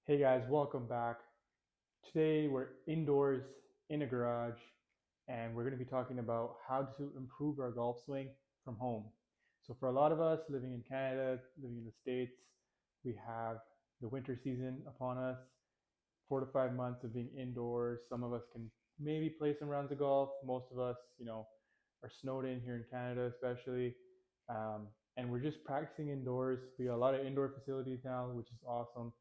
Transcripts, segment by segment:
Hey guys, welcome back. Today we're indoors in a garage and we're going to be talking about how to improve our golf swing from home. So, for a lot of us living in Canada, living in the States, we have the winter season upon us, 4 to 5 months of being indoors. Some of us can maybe play some rounds of golf. Most of us, are snowed in here in Canada, especially. And we're just practicing indoors. We got a lot of indoor facilities now, which is awesome.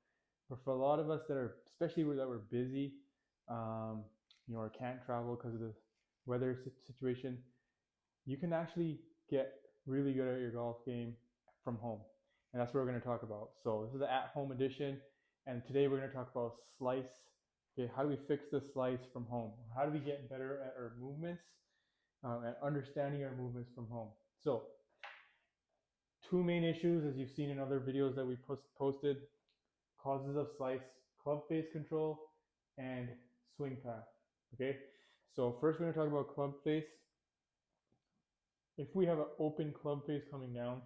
But for a lot of us that are, especially that we're busy, or can't travel because of the weather situation, you can actually get really good at your golf game from home. And that's what we're going to talk about. So this is the at-home edition, and today we're going to talk about slice. Okay, how do we fix the slice from home? How do we get better at our movements and understanding our movements from home? So two main issues, as you've seen in other videos that we posted: causes of slice, club face control, and swing path. Okay, so first we're going to talk about club face. If we have an open club face coming down,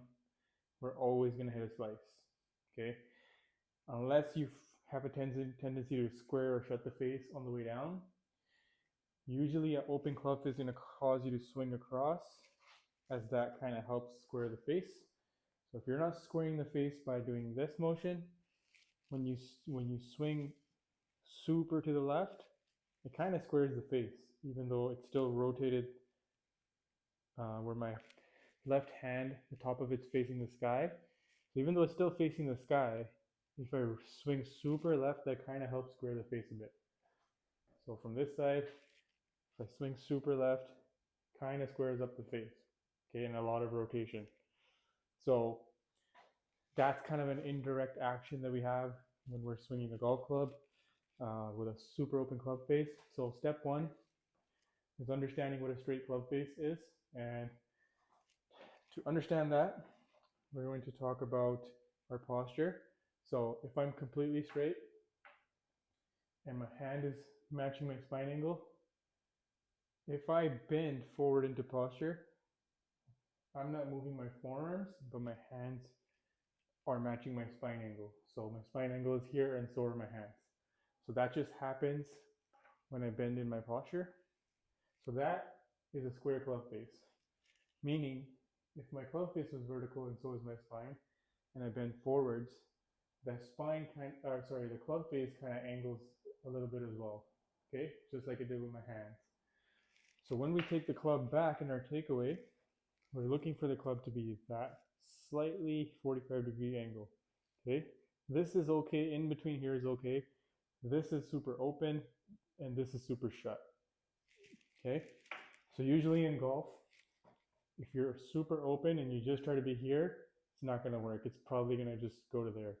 we're always going to hit a slice. Okay, unless you have a tendency to square or shut the face on the way down. Usually, an open club face is going to cause you to swing across, as that kind of helps square the face. So if you're not squaring the face by doing this motion, when you swing super to the left, it kind of squares the face, even though it's still rotated where my left hand, the top of it's facing the sky. So even though it's still facing the sky, if I swing super left, that kind of helps square the face a bit. So from this side, if I swing super left, kind of squares up the face, okay, and a lot of rotation. So that's kind of an indirect action that we have when we're swinging the golf club with a super open club face. So step one is understanding what a straight club face is. And to understand that, we're going to talk about our posture. So if I'm completely straight and my hand is matching my spine angle, if I bend forward into posture, I'm not moving my forearms, but my hands are matching my spine angle. So my spine angle is here and so are my hands. So that just happens when I bend in my posture. So that is a square club face. Meaning, if my club face was vertical and so is my spine, and I bend forwards, the the club face kind of angles a little bit as well. Okay, just like I did with my hands. So when we take the club back in our takeaway, we're looking for the club to be that slightly 45-degree angle. Okay, this is okay. In between here is okay. This is super open, and this is super shut. Okay, so usually in golf, if you're super open and you just try to be here, it's not going to work. It's probably going to just go to there.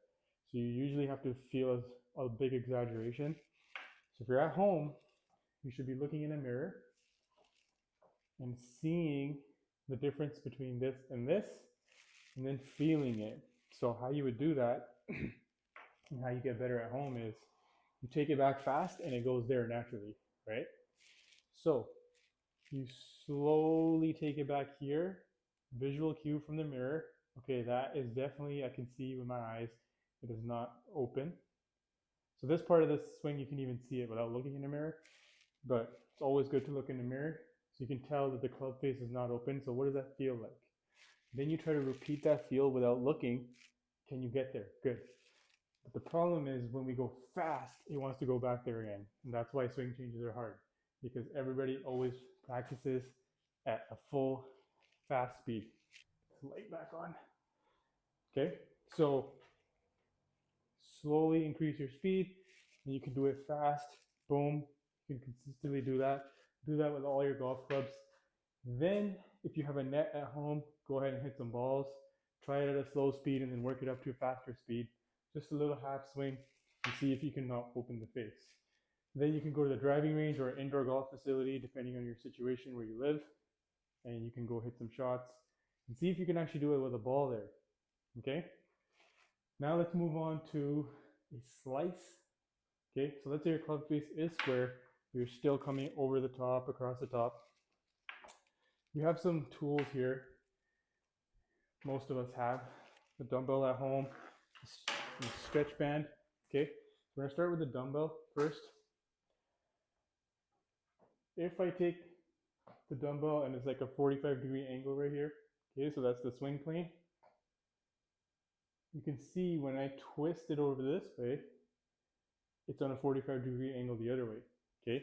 So you usually have to feel a big exaggeration. So if you're at home, you should be looking in a mirror and seeing the difference between this, and then feeling it. So how you would do that and how you get better at home is you take it back fast and it goes there naturally, right? So you slowly take it back here, visual cue from the mirror. Okay, that is definitely, I can see with my eyes, it is not open. So this part of the swing, you can even see it without looking in the mirror, but it's always good to look in the mirror so you can tell that the club face is not open. So what does that feel like? Then you try to repeat that feel without looking. Can you get there? Good. But the problem is when we go fast, it wants to go back there again. And that's why swing changes are hard, because everybody always practices at a full fast speed. Light back on. Okay, so slowly increase your speed, and you can do it fast. Boom, you can consistently do that. Do that with all your golf clubs. Then, if you have a net at home, go ahead and hit some balls. Try it at a slow speed and then work it up to a faster speed. Just a little half swing and see if you can not open the face. Then you can go to the driving range or indoor golf facility, depending on your situation where you live, and you can go hit some shots and see if you can actually do it with a ball there. Okay? Now let's move on to a slice. Okay, so let's say your club face is square, but you're still coming over the top, across the top. We have some tools here. Most of us have the dumbbell at home, the stretch band. Okay, We're gonna start with the dumbbell first. If I take the dumbbell and it's like a 45-degree angle right here, okay, so that's the swing plane. You can see when I twist it over this way, it's on a 45-degree angle the other way, okay?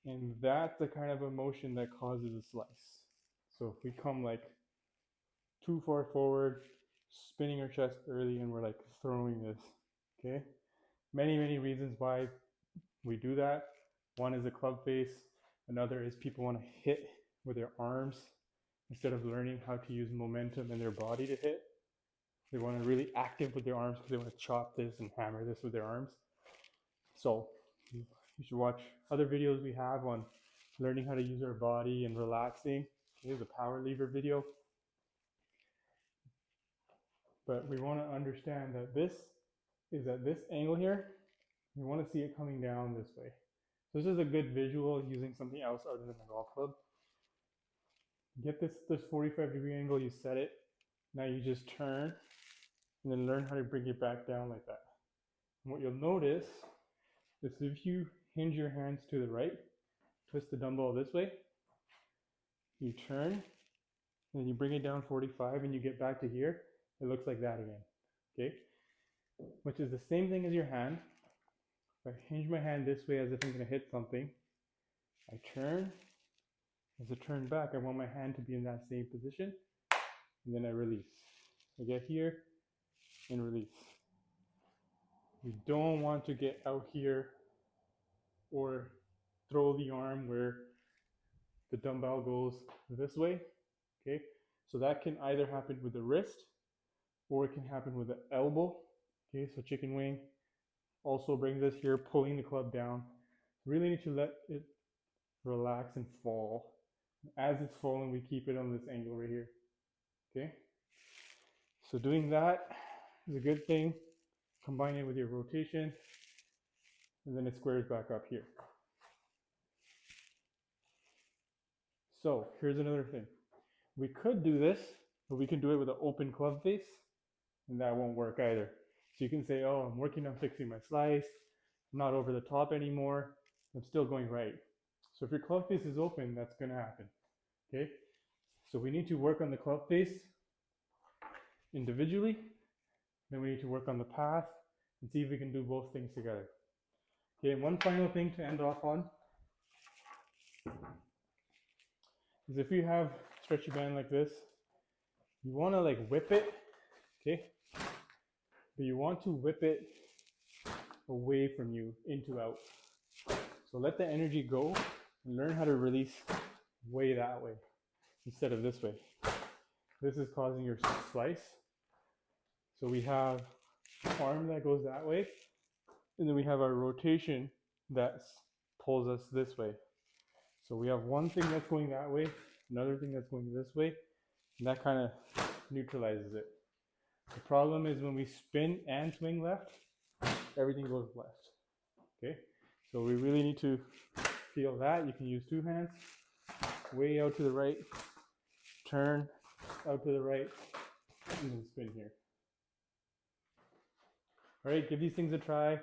And that's the kind of a motion that causes a slice. So if we come like too far forward, spinning our chest early, and we're like throwing this, okay? Many reasons why we do that. One is a club face. Another is people want to hit with their arms instead of learning how to use momentum in their body to hit. They want to really active with their arms because they want to chop this and hammer this with their arms. So you should watch other videos we have on learning how to use our body and relaxing. Here's a power lever video. But we want to understand that this is at this angle here. We want to see it coming down this way. So this is a good visual using something else other than a golf club. Get this 45-degree angle, you set it. Now you just turn and then learn how to bring it back down like that. And what you'll notice is if you hinge your hands to the right, twist the dumbbell this way, you turn, and you bring it down 45 and you get back to here, it looks like that again, okay? Which is the same thing as your hand. If I hinge my hand this way as if I'm gonna hit something, I turn. As I turn back, I want my hand to be in that same position, and then I release. I get here and release. You don't want to get out here or throw the arm where the dumbbell goes this way, okay? So that can either happen with the wrist or it can happen with the elbow, okay? So chicken wing also brings us here, pulling the club down. Really need to let it relax and fall. As it's falling, we keep it on this angle right here, okay? So doing that is a good thing. Combine it with your rotation, and then it squares back up here. So here's another thing. We could do this, but we can do it with an open club face, and that won't work either. So you can say, oh, I'm working on fixing my slice. I'm not over the top anymore. I'm still going right. So if your club face is open, that's gonna happen, okay? So we need to work on the club face individually. Then we need to work on the path and see if we can do both things together. Okay, and one final thing to end off on is if you have stretchy band like this, you want to like whip it, okay? But you want to whip it away from you, into out. So let the energy go and learn how to release way that way instead of this way. This is causing your slice. So we have arm that goes that way, and then we have our rotation that pulls us this way. So we have one thing that's going that way, another thing that's going this way, and that kind of neutralizes it. The problem is when we spin and swing left, everything goes left, okay? So we really need to feel that. You can use two hands, way out to the right, turn out to the right, and then spin here. All right, give these things a try, and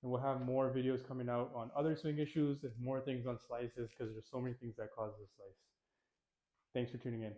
we'll have more videos coming out on other swing issues and more things on slices because there's so many things that cause the slice. Thanks for tuning in.